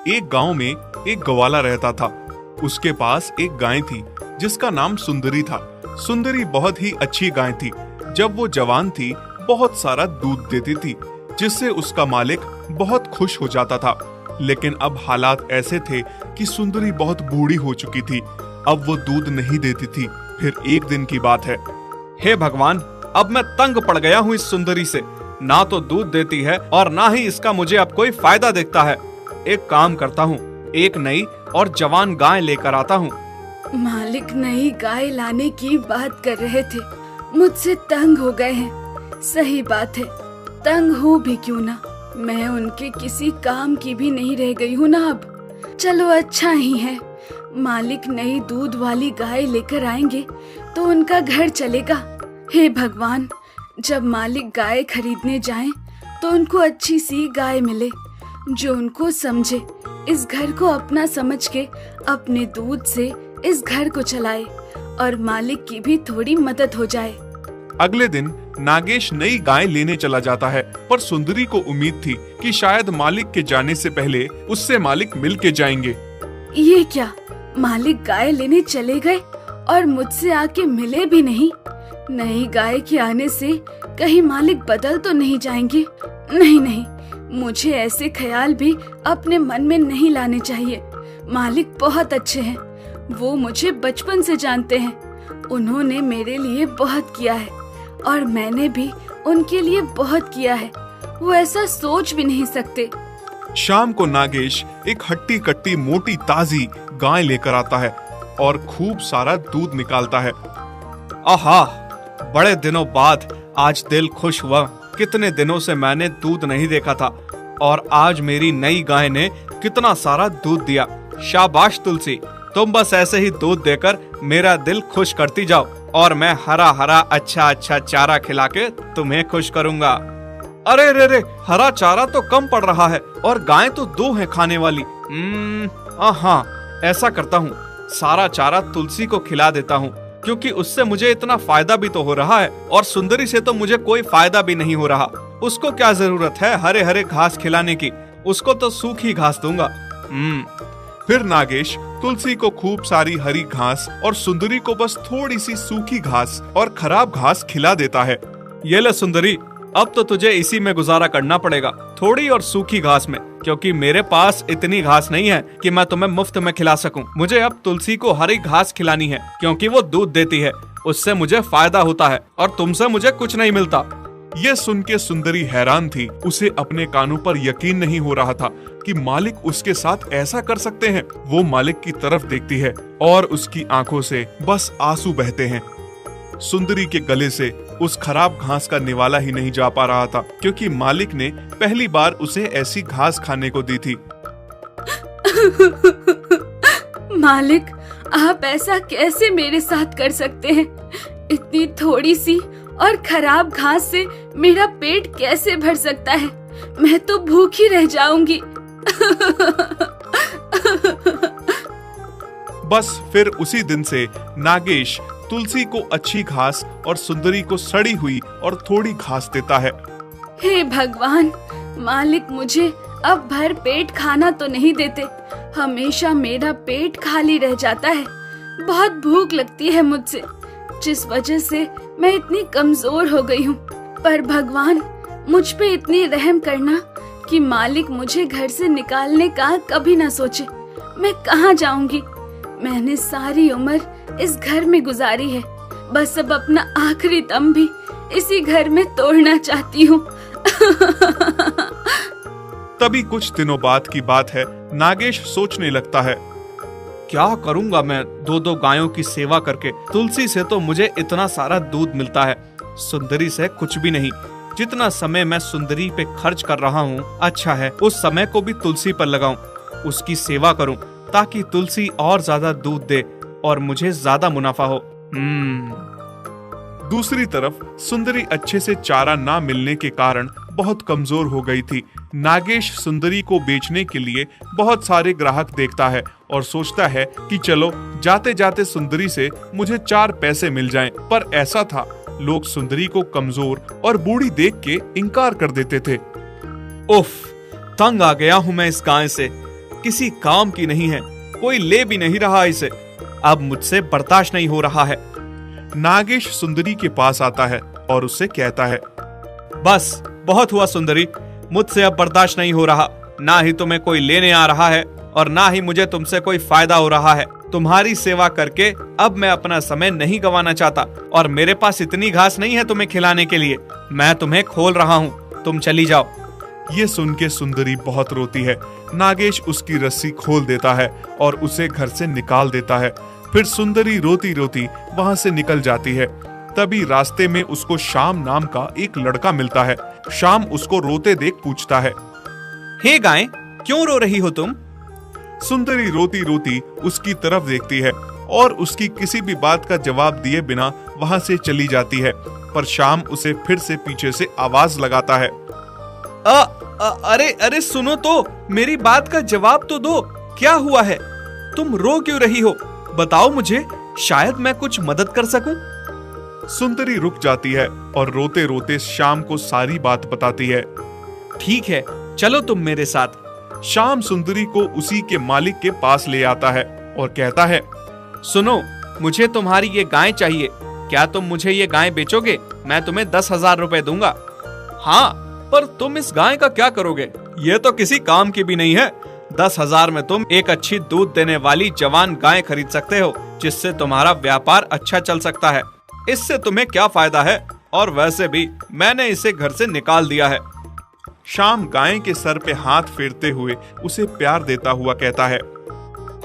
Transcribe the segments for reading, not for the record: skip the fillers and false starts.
एक गांव में एक ग्वाला रहता था। उसके पास एक गाय थी जिसका नाम सुंदरी था। सुंदरी बहुत ही अच्छी गाय थी। जब वो जवान थी बहुत सारा दूध देती थी, जिससे उसका मालिक बहुत खुश हो जाता था। लेकिन अब हालात ऐसे थे कि सुंदरी बहुत बूढ़ी हो चुकी थी। अब वो दूध नहीं देती थी। फिर एक दिन की बात है। हे भगवान, अब मैं तंग पड़ गया हूँ इस सुंदरी से। ना तो दूध देती है और ना ही इसका मुझे अब कोई फायदा दिखता है। एक काम करता हूँ, एक नई और जवान गाय लेकर आता हूँ। मालिक नई गाय लाने की बात कर रहे थे, मुझसे तंग हो गए हैं। सही बात है, तंग हो भी क्यों ना, मैं उनके किसी काम की भी नहीं रह गई हूँ ना अब। चलो अच्छा ही है, मालिक नई दूध वाली गाय लेकर आएंगे तो उनका घर चलेगा। हे भगवान, जब मालिक गाय खरीदने जाएं तो उनको अच्छी सी गाय मिले जो उनको समझे, इस घर को अपना समझ के अपने दूध से इस घर को चलाए और मालिक की भी थोड़ी मदद हो जाए। अगले दिन नागेश नई गाय लेने चला जाता है, पर सुंदरी को उम्मीद थी कि शायद मालिक के जाने से पहले उससे मालिक मिल के जाएंगे। ये क्या, मालिक गाय लेने चले गए और मुझसे आके मिले भी नहीं। नई गाय के आने से कहीं मालिक बदल तो नहीं जाएंगे। नहीं नहीं, मुझे ऐसे ख्याल भी अपने मन में नहीं लाने चाहिए। मालिक बहुत अच्छे हैं, वो मुझे बचपन से जानते हैं। उन्होंने मेरे लिए बहुत किया है और मैंने भी उनके लिए बहुत किया है। वो ऐसा सोच भी नहीं सकते। शाम को नागेश एक हट्टी कट्टी मोटी ताजी गाय लेकर आता है और खूब सारा दूध निकालता है। आहा, बड़े दिनों बाद आज दिल खुश हुआ। कितने दिनों से मैंने दूध नहीं देखा था और आज मेरी नई गाय ने कितना सारा दूध दिया। शाबाश तुलसी, तुम बस ऐसे ही दूध देकर मेरा दिल खुश करती जाओ और मैं हरा हरा अच्छा अच्छा चारा खिला के तुम्हें खुश करूंगा। अरे रे रे, हरा चारा तो कम पड़ रहा है और गाय तो 2 हैं खाने वाली। हाँ, ऐसा करता हूँ, सारा चारा तुलसी को खिला देता हूँ, क्योंकि उससे मुझे इतना फायदा भी तो हो रहा है और सुंदरी से तो मुझे कोई फायदा भी नहीं हो रहा। उसको क्या जरूरत है हरे हरे घास खिलाने की, उसको तो सूखी घास दूंगा। फिर नागेश तुलसी को खूब सारी हरी घास और सुंदरी को बस थोड़ी सी सूखी घास और खराब घास खिला देता है। ये ले सुंदरी, अब तो तुझे इसी में गुजारा करना पड़ेगा, थोड़ी और सूखी घास में, क्योंकि मेरे पास इतनी घास नहीं है कि मैं तुम्हें मुफ्त में खिला सकूं। मुझे अब तुलसी को हरी घास खिलानी है, क्योंकि वो दूध देती है, उससे मुझे फायदा होता है और तुमसे मुझे कुछ नहीं मिलता। यह सुन के सुंदरी हैरान थी। उसे अपने कानों पर यकीन नहीं हो रहा था कि मालिक उसके साथ ऐसा कर सकते हैं। वो मालिक की तरफ देखती है और उसकी आंखों से बस आंसू बहते हैं। सुंदरी के गले से उस खराब घास का निवाला ही नहीं जा पा रहा था, क्योंकि मालिक ने पहली बार उसे ऐसी घास खाने को दी थी। मालिक, आप ऐसा कैसे मेरे साथ कर सकते हैं? इतनी थोड़ी सी और खराब घास से मेरा पेट कैसे भर सकता है? मैं तो भूखी रह जाऊंगी। बस फिर उसी दिन से नागेश तुलसी को अच्छी घास और सुंदरी को सड़ी हुई और थोड़ी घास देता है। हे भगवान, मालिक मुझे अब भर पेट खाना तो नहीं देते। हमेशा मेरा पेट खाली रह जाता है। बहुत भूख लगती है मुझसे, जिस वजह से मैं इतनी कमजोर हो गई हूँ। पर भगवान, मुझ पे इतनी रहम करना कि मालिक मुझे घर से निकालने का कभी ना सोचे। मैं कहाँ जाऊंगी? मैंने सारी उम्र इस घर में गुजारी है, बस अब अपना आखिरी दम भी इसी घर में तोड़ना चाहती हूँ। तभी कुछ दिनों बाद की बात है। नागेश सोचने लगता है, क्या करूंगा मैं 2-2 गायों की सेवा करके? तुलसी से तो मुझे इतना सारा दूध मिलता है, सुंदरी से कुछ भी नहीं। जितना समय मैं सुंदरी पे खर्च कर रहा हूँ, अच्छा है उस समय को भी तुलसी पर लगाऊं, उसकी सेवा करूं, ताकि तुलसी और ज्यादा दूध दे और मुझे ज्यादा मुनाफा हो। दूसरी तरफ सुंदरी अच्छे से चारा ना मिलने के कारण बहुत कमजोर हो गई थी। नागेश सुंदरी को बेचने के लिए बहुत सारे ग्राहक देखता है और सोचता है कि चलो जाते जाते सुंदरी से मुझे 4 पैसे मिल जाएं। पर ऐसा था, लोग सुंदरी को कमजोर और बूढ़ी देख के इनकार कर देते थे। उफ, तंग आ गया हूँ मैं इस गाय से। किसी काम की नहीं है, कोई ले भी नहीं रहा इसे। अब मुझसे बर्दाश्त नहीं हो रहा है। नागेश सुंदरी के पास आता है और उससे कहता है, बस बहुत हुआ सुंदरी, मुझसे अब बर्दाश्त नहीं हो रहा। ना ही तुम्हें कोई लेने आ रहा है और ना ही मुझे तुमसे कोई फायदा हो रहा है। तुम्हारी सेवा करके अब मैं अपना समय नहीं गंवाना चाहता और मेरे पास इतनी घास नहीं है तुम्हें खिलाने के लिए। मैं तुम्हें खोल रहा हूँ, तुम चली जाओ। ये सुन के सुंदरी बहुत रोती है। नागेश उसकी रस्सी खोल देता है और उसे घर से निकाल देता है। फिर सुंदरी रोती रोती वहां से निकल जाती है। तभी रास्ते में उसको श्याम नाम का एक लड़का मिलता है। श्याम उसको रोते देख पूछता है, हे गाय, क्यों रो रही हो तुम? सुंदरी रोती रोती उसकी तरफ देखती है और उसकी किसी भी बात का जवाब दिए बिना वहां से चली जाती है। पर श्याम उसे फिर से पीछे से आवाज लगाता है, अरे सुनो तो, मेरी बात का जवाब तो दो। क्या हुआ है? तुम रो क्यों रही हो? बताओ मुझे, शायद मैं कुछ मदद कर सकूं। सुंदरी रुक जाती है और रोते रोते श्याम को सारी बात बताती है। ठीक है, चलो तुम मेरे साथ। श्याम सुंदरी को उसी के मालिक के पास ले आता है और कहता है, सुनो, मुझे तुम्हारी ये गाय चाहिए। क्या तुम मुझे ये गाय बेचोगे? मैं तुम्हें 10,000 रुपए दूंगा। हाँ, पर तुम इस गाय का क्या करोगे? ये तो किसी काम की भी नहीं है। 10,000 में तुम एक अच्छी दूध देने वाली जवान गाय खरीद सकते हो, जिससे तुम्हारा व्यापार अच्छा चल सकता है। इससे तुम्हें क्या फायदा है? और वैसे भी मैंने इसे घर से निकाल दिया है। श्याम गाय के सर पे हाथ फेरते हुए उसे प्यार देता हुआ कहता है,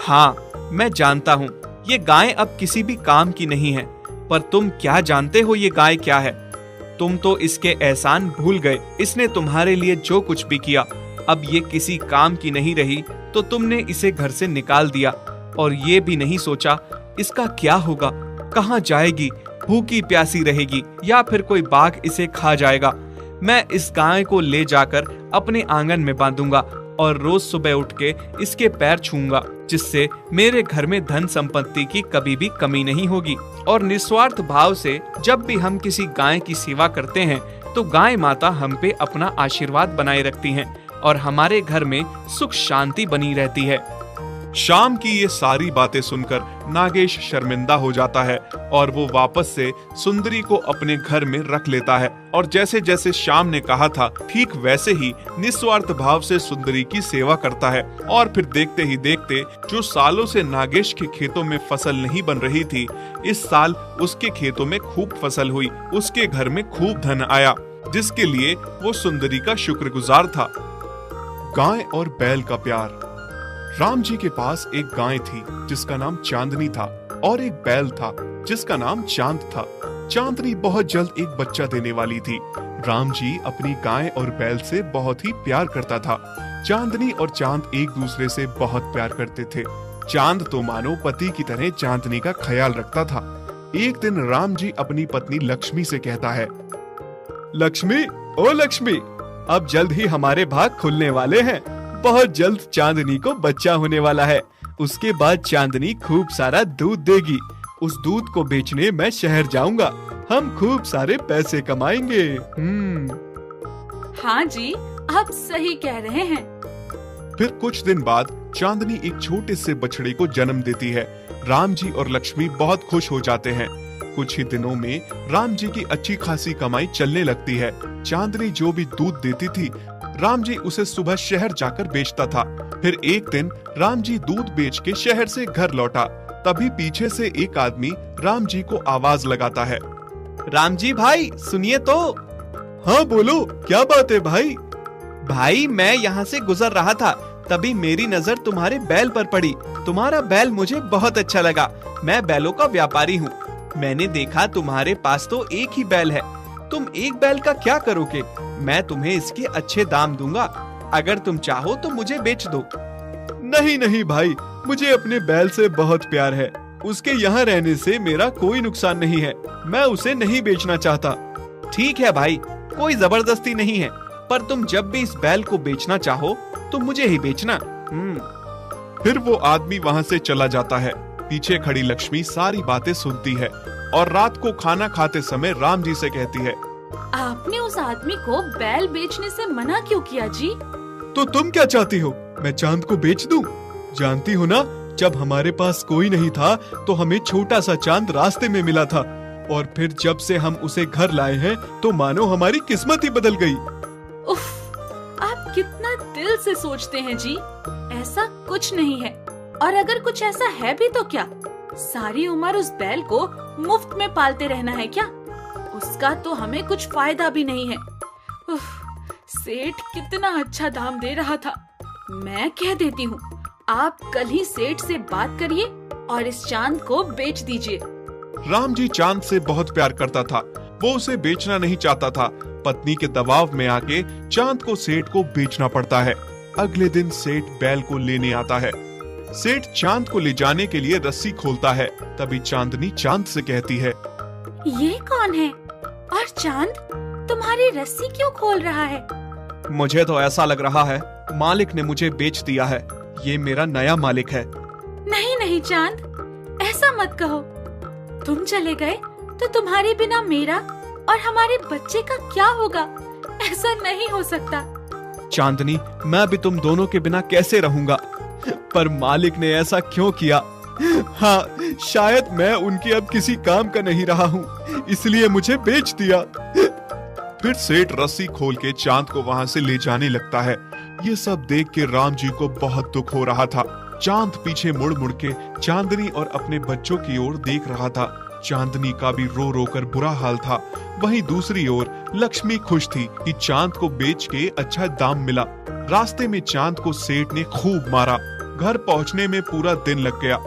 हाँ, मैं जानता हूँ ये गाय अब किसी भी काम की नहीं है, पर तुम क्या जानते हो ये गाय क्या है? तुम तो इसके एहसान भूल गए। इसने तुम्हारे लिए जो कुछ भी किया, अब ये किसी काम की नहीं रही तो तुमने इसे घर से निकाल दिया और ये भी नहीं सोचा इसका क्या होगा, कहाँ जाएगी, भूखी प्यासी रहेगी या फिर कोई बाघ इसे खा जाएगा। मैं इस गाय को ले जाकर अपने आंगन में बांधूंगा और रोज सुबह उठ के इसके पैर छूंगा, जिससे मेरे घर में धन संपत्ति की कभी भी कमी नहीं होगी। और निस्वार्थ भाव से जब भी हम किसी गाय की सेवा करते हैं तो गाय माता हम पे अपना आशीर्वाद बनाए रखती हैं और हमारे घर में सुख शांति बनी रहती है। श्याम की ये सारी बातें सुनकर नागेश शर्मिंदा हो जाता है और वो वापस से सुंदरी को अपने घर में रख लेता है। और जैसे जैसे श्याम ने कहा था, ठीक वैसे ही निस्वार्थ भाव से सुंदरी की सेवा करता है। और फिर देखते ही देखते जो सालों से नागेश के खेतों में फसल नहीं बन रही थी, इस साल उसके खेतों में खूब फसल हुई। उसके घर में खूब धन आया, जिसके लिए वो सुंदरी का शुक्रगुजार था। गाय और बैल का प्यार। राम जी के पास एक गाय थी जिसका नाम चांदनी था और एक बैल था जिसका नाम चांद था। चांदनी बहुत जल्द एक बच्चा देने वाली थी। राम जी अपनी गाय और बैल से बहुत ही प्यार करता था। चांदनी और चांद एक दूसरे से बहुत प्यार करते थे। चांद तो मानो पति की तरह चांदनी का ख्याल रखता था। एक दिन राम जी अपनी पत्नी लक्ष्मी से कहता है, लक्ष्मी, ओ लक्ष्मी, अब जल्द ही हमारे भाग खुलने वाले हैं। बहुत जल्द चांदनी को बच्चा होने वाला है। उसके बाद चांदनी खूब सारा दूध देगी। उस दूध को बेचने मैं शहर जाऊंगा। हम खूब सारे पैसे कमाएंगे। हाँ जी, आप सही कह रहे हैं। फिर कुछ दिन बाद चांदनी एक छोटे से बछड़े को जन्म देती है। राम जी और लक्ष्मी बहुत खुश हो जाते हैं। कुछ ही दिनों में राम जी की अच्छी खासी कमाई चलने लगती है। चांदनी जो भी दूध देती थी, राम जी उसे सुबह शहर जाकर बेचता था। फिर एक दिन राम जी दूध बेच के शहर से घर लौटा। तभी पीछे से एक आदमी राम जी को आवाज लगाता है, राम जी भाई, सुनिए तो। हाँ बोलो, क्या बात है भाई? भाई, मैं यहाँ से गुजर रहा था, तभी मेरी नजर तुम्हारे बैल पर पड़ी। तुम्हारा बैल मुझे बहुत अच्छा लगा। मैं बैलों का व्यापारी हूँ। मैंने देखा तुम्हारे पास तो एक ही बैल है। तुम एक बैल का क्या करोगे? मैं तुम्हें इसके अच्छे दाम दूंगा। अगर तुम चाहो तो मुझे बेच दो। नहीं नहीं भाई, मुझे अपने बैल से बहुत प्यार है। उसके यहाँ रहने से मेरा कोई नुकसान नहीं है। मैं उसे नहीं बेचना चाहता। ठीक है भाई, कोई जबरदस्ती नहीं है, पर तुम जब भी इस बैल को बेचना चाहो तो मुझे ही बेचना। फिर वो आदमी वहाँ से चला जाता है। पीछे खड़ी लक्ष्मी सारी बातें सुनती है और रात को खाना खाते समय राम जी से कहती है, आपने उस आदमी को बैल बेचने से मना क्यों किया जी? तो तुम क्या चाहती हो? मैं चांद को बेच दूं? जानती हो ना, जब हमारे पास कोई नहीं था तो हमें छोटा सा चांद रास्ते में मिला था, और फिर जब से हम उसे घर लाए हैं तो मानो हमारी किस्मत ही बदल गई। उफ, आप कितना दिल से सोचते हैं जी। ऐसा कुछ नहीं है, और अगर कुछ ऐसा है भी तो क्या? सारी उम्र उस बैल को मुफ्त में पालते रहना है क्या? उसका तो हमें कुछ फायदा भी नहीं है। उफ, सेठ कितना अच्छा दाम दे रहा था। मैं कह देती हूँ, आप कल ही सेठ से बात करिए और इस चांद को बेच दीजिए। राम जी चांद से बहुत प्यार करता था। वो उसे बेचना नहीं चाहता था। पत्नी के दबाव में आके चांद को सेठ को बेचना पड़ता है। अगले दिन सेठ बैल को लेने आता है। सेठ चांद को ले जाने के लिए रस्सी खोलता है। तभी चांदनी चांद से कहती है, ये कौन है? और चांद तुम्हारी रस्सी क्यों खोल रहा है? मुझे तो ऐसा लग रहा है मालिक ने मुझे बेच दिया है। ये मेरा नया मालिक है। नहीं नहीं चांद, ऐसा मत कहो। तुम चले गए तो तुम्हारे बिना मेरा और हमारे बच्चे का क्या होगा? ऐसा नहीं हो सकता। चांदनी, मैं भी तुम दोनों के बिना कैसे रहूंगा? पर मालिक ने ऐसा क्यों किया? हाँ, शायद मैं उनके अब किसी काम का नहीं रहा हूँ, इसलिए मुझे बेच दिया। फिर सेठ रस्सी खोल के चांद को वहाँ से ले जाने लगता है। ये सब देख के राम जी को बहुत दुख हो रहा था। चांद पीछे मुड़ मुड़ के चांदनी और अपने बच्चों की ओर देख रहा था। चांदनी का भी रो रो कर बुरा हाल था। वहीं दूसरी ओर लक्ष्मी खुश थी कि चांद को बेच के अच्छा दाम मिला। रास्ते में चांद को सेठ ने खूब मारा। घर पहुंचने में पूरा दिन लग गया।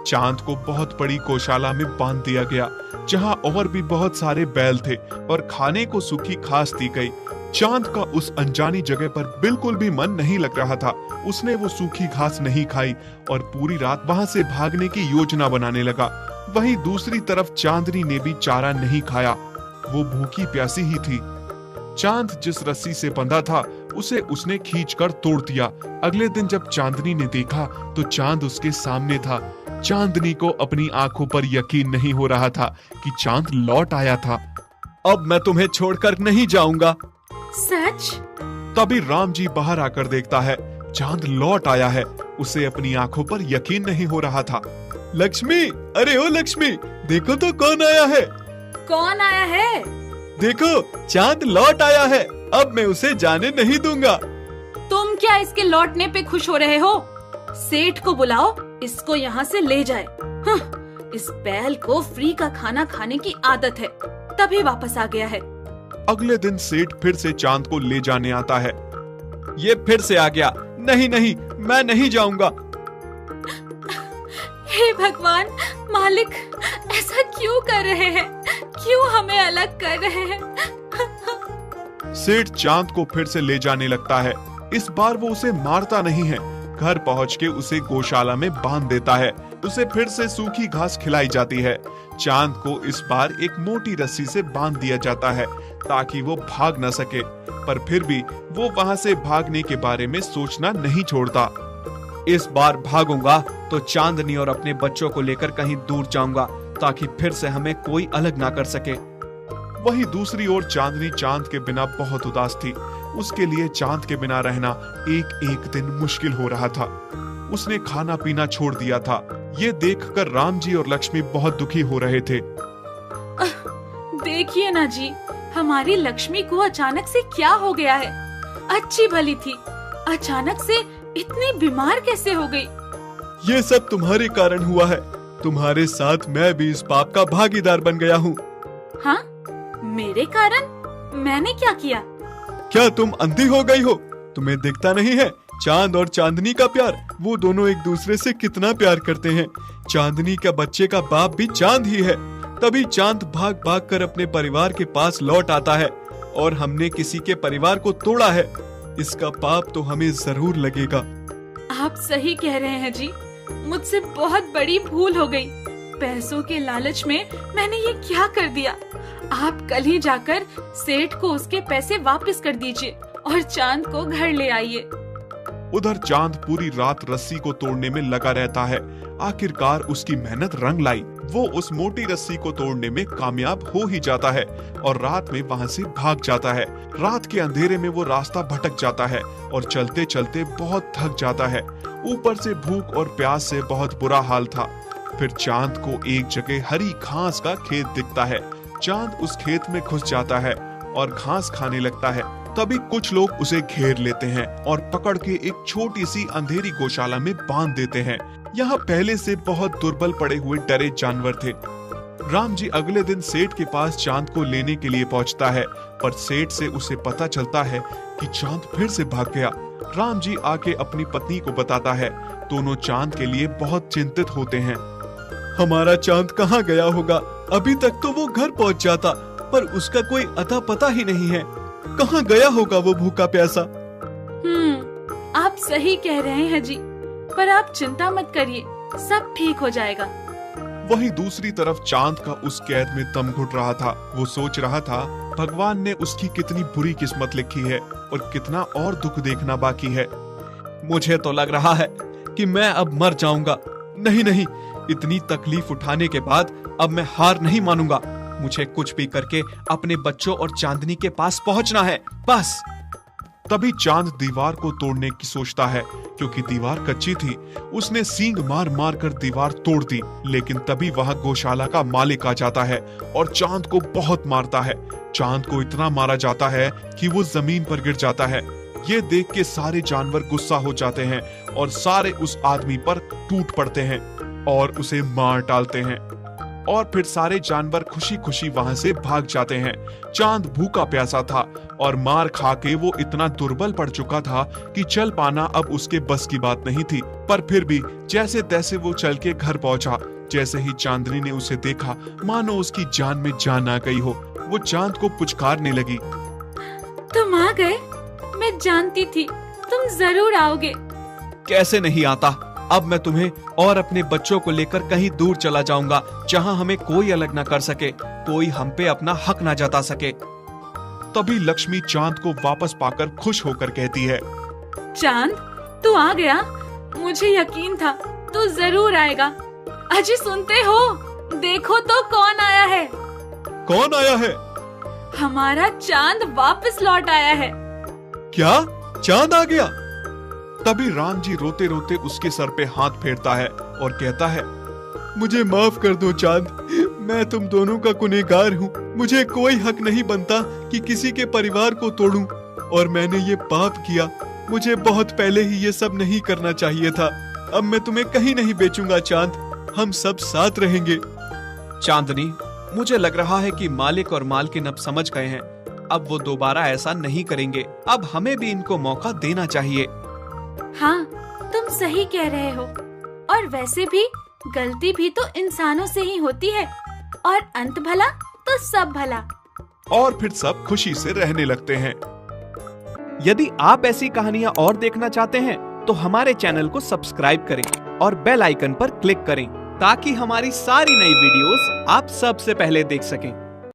चांद को बहुत बड़ी गौशाला में बांध दिया गया, जहां और भी बहुत सारे बैल थे और खाने को सूखी घास दी गई। चांद का उस अनजानी जगह पर बिल्कुल भी मन नहीं लग रहा था। उसने वो सूखी घास नहीं खाई और पूरी रात वहां से भागने की योजना बनाने लगा। वहीं दूसरी तरफ चांदनी ने भी चारा नहीं खाया। वो भूखी प्यासी ही थी। चांद जिस रस्सी से बंधा था उसे उसने खींचकर तोड़ दिया। अगले दिन जब चांदनी ने देखा तो चांद उसके सामने था। चांदनी को अपनी आंखों पर यकीन नहीं हो रहा था कि चांद लौट आया था। अब मैं तुम्हें छोड़कर नहीं जाऊंगा। सच? तभी राम जी बाहर आकर देखता है चांद लौट आया है। उसे अपनी आंखों पर यकीन नहीं हो रहा था। लक्ष्मी, अरे ओ लक्ष्मी, देखो तो कौन आया है। कौन आया है? देखो, चांद लौट आया है। अब मैं उसे जाने नहीं दूंगा। तुम क्या इसके लौटने पे खुश हो रहे हो? सेठ को बुलाओ, इसको यहाँ से ले जाए। इस बैल को फ्री का खाना खाने की आदत है, तभी वापस आ गया है। अगले दिन सेठ फिर से चांद को ले जाने आता है। ये फिर से आ गया। नहीं नहीं, मैं नहीं जाऊंगा। हे भगवान, मालिक ऐसा क्यों कर रहे हैं? क्यों हमें अलग कर रहे हैं? सेठ चांद को फिर से ले जाने लगता है। इस बार वो उसे मारता नहीं है। घर पहुंच के उसे गौशाला में बांध देता है। उसे फिर से सूखी घास खिलाई जाती है। चांद को इस बार एक मोटी रस्सी से बांध दिया जाता है ताकि वो भाग न सके, पर फिर भी वो वहां से भागने के बारे में सोचना नहीं छोड़ता। इस बार भागूंगा तो चांदनी और अपने बच्चों को लेकर कहीं दूर जाऊंगा ताकि फिर से हमें कोई अलग ना कर सके। वहीं दूसरी ओर चांदनी चांद के बिना बहुत उदास थी। उसके लिए चांद के बिना रहना एक एक दिन मुश्किल हो रहा था। उसने खाना पीना छोड़ दिया था। ये देखकर राम जी और लक्ष्मी बहुत दुखी हो रहे थे। देखिए ना जी, हमारी लक्ष्मी को अचानक से क्या हो गया है? अच्छी भली थी, अचानक से इतनी बीमार कैसे हो गई? ये सब तुम्हारे कारण हुआ है। तुम्हारे साथ मैं भी इस पाप का भागीदार बन गया हूँ। हाँ? मेरे कारण? मैंने क्या किया? क्या तुम अंधी हो गई हो? तुम्हें दिखता नहीं है चांद और चांदनी का प्यार? वो दोनों एक दूसरे से कितना प्यार करते हैं। चांदनी का बच्चे का बाप भी चांद ही है। तभी चांद भाग भाग कर अपने परिवार के पास लौट आता है और हमने किसी के परिवार को तोड़ा है। इसका पाप तो हमें जरूर लगेगा। आप सही कह रहे हैं जी, मुझसे बहुत बड़ी भूल हो गई। पैसों के लालच में मैंने ये क्या कर दिया। आप कल ही जाकर सेठ को उसके पैसे वापस कर दीजिए और चांद को घर ले आइए। उधर चांद पूरी रात रस्सी को तोड़ने में लगा रहता है। आखिरकार उसकी मेहनत रंग लाई। वो उस मोटी रस्सी को तोड़ने में कामयाब हो ही जाता है और रात में वहाँ से भाग जाता है। रात के अंधेरे में वो रास्ता भटक जाता है और चलते चलते बहुत थक जाता है। ऊपर से भूख और प्यास से बहुत बुरा हाल था। फिर चांद को एक जगह हरी घास का खेत दिखता है। चांद उस खेत में घुस जाता है और घास खाने लगता है। तभी कुछ लोग उसे घेर लेते हैं और पकड़ के एक छोटी सी अंधेरी गौशाला में बांध देते हैं। यहाँ पहले से बहुत दुर्बल पड़े हुए डरे जानवर थे। राम जी अगले दिन सेठ के पास चांद को लेने के लिए पहुँचता है, पर सेठ से उसे पता चलता है कि चांद फिर से भाग गया। राम जी आके अपनी पत्नी को बताता है। दोनों चांद के लिए बहुत चिंतित होते हैं। हमारा चांद कहाँ गया होगा? अभी तक तो वो घर पहुँच जाता, पर उसका कोई अता पता ही नहीं है। कहाँ गया होगा वो भूखा प्यासा? आप सही कह रहे हैं जी, पर आप चिंता मत करिए, सब ठीक हो जाएगा। वहीं दूसरी तरफ चांद का उस कैद में दम घुट रहा था। वो सोच रहा था भगवान ने उसकी कितनी बुरी किस्मत लिखी है और कितना और दुख देखना बाकी है। मुझे तो लग रहा है कि मैं अब मर जाऊंगा। नहीं नहीं, इतनी तकलीफ उठाने के बाद अब मैं हार नहीं मानूंगा। मुझे कुछ भी करके अपने बच्चों और चांदनी के पास पहुंचना है, बस। तभी चांद दीवार को तोड़ने की सोचता है। क्योंकि दीवार कच्ची थी, उसने सींग मार मार कर दीवार तोड़ दी। लेकिन तभी वहां गौशाला का मालिक आ जाता है और चांद को बहुत मारता है। चांद को इतना मारा जाता है कि वो जमीन पर गिर जाता है। ये देख के सारे जानवर गुस्सा हो जाते हैं और सारे उस आदमी पर टूट पड़ते हैं और उसे मार डालते हैं। और फिर सारे जानवर खुशी खुशी वहां से भाग जाते हैं। चांद भूखा प्यासा था और मार खा के वो इतना दुर्बल पड़ चुका था कि चल पाना अब उसके बस की बात नहीं थी। पर फिर भी जैसे तैसे वो चल के घर पहुंचा। जैसे ही चांदनी ने उसे देखा, मानो उसकी जान में जान आ गई हो। वो चांद को पुचकारने लगी। तुम आ गए? मैं जानती थी तुम जरूर आओगे। कैसे नहीं आता? अब मैं तुम्हें और अपने बच्चों को लेकर कहीं दूर चला जाऊंगा, जहां हमें कोई अलग ना कर सके, कोई हम पे अपना हक ना जता सके। तभी लक्ष्मी चांद को वापस पाकर खुश होकर कहती है, चांद, तू आ गया। मुझे यकीन था तू जरूर आएगा। अजी सुनते हो? देखो तो कौन आया है। कौन आया है? हमारा चांद वापस लौट आया है। क्या? चांद आ गया? तभी राम जी रोते रोते उसके सर पे हाथ फेरता है और कहता है, मुझे माफ कर दो चांद, मैं तुम दोनों का गुनहगार हूँ। मुझे कोई हक नहीं बनता कि किसी के परिवार को तोड़ूं, और मैंने ये पाप किया। मुझे बहुत पहले ही ये सब नहीं करना चाहिए था। अब मैं तुम्हें कहीं नहीं बेचूंगा चांद, हम सब साथ रहेंगे। चांदनी, मुझे लग रहा है कि मालिक और मालकिन अब समझ गए हैं। अब वो दोबारा ऐसा नहीं करेंगे। अब हमें भी इनको मौका देना चाहिए। हाँ, तुम सही कह रहे हो। और वैसे भी गलती भी तो इंसानों से ही होती है, और अंत भला तो सब भला। और फिर सब खुशी से रहने लगते हैं। यदि आप ऐसी कहानियाँ और देखना चाहते हैं तो हमारे चैनल को सब्सक्राइब करें और बेल आइकन पर क्लिक करें, ताकि हमारी सारी नई वीडियोस आप सबसे पहले देख सकें।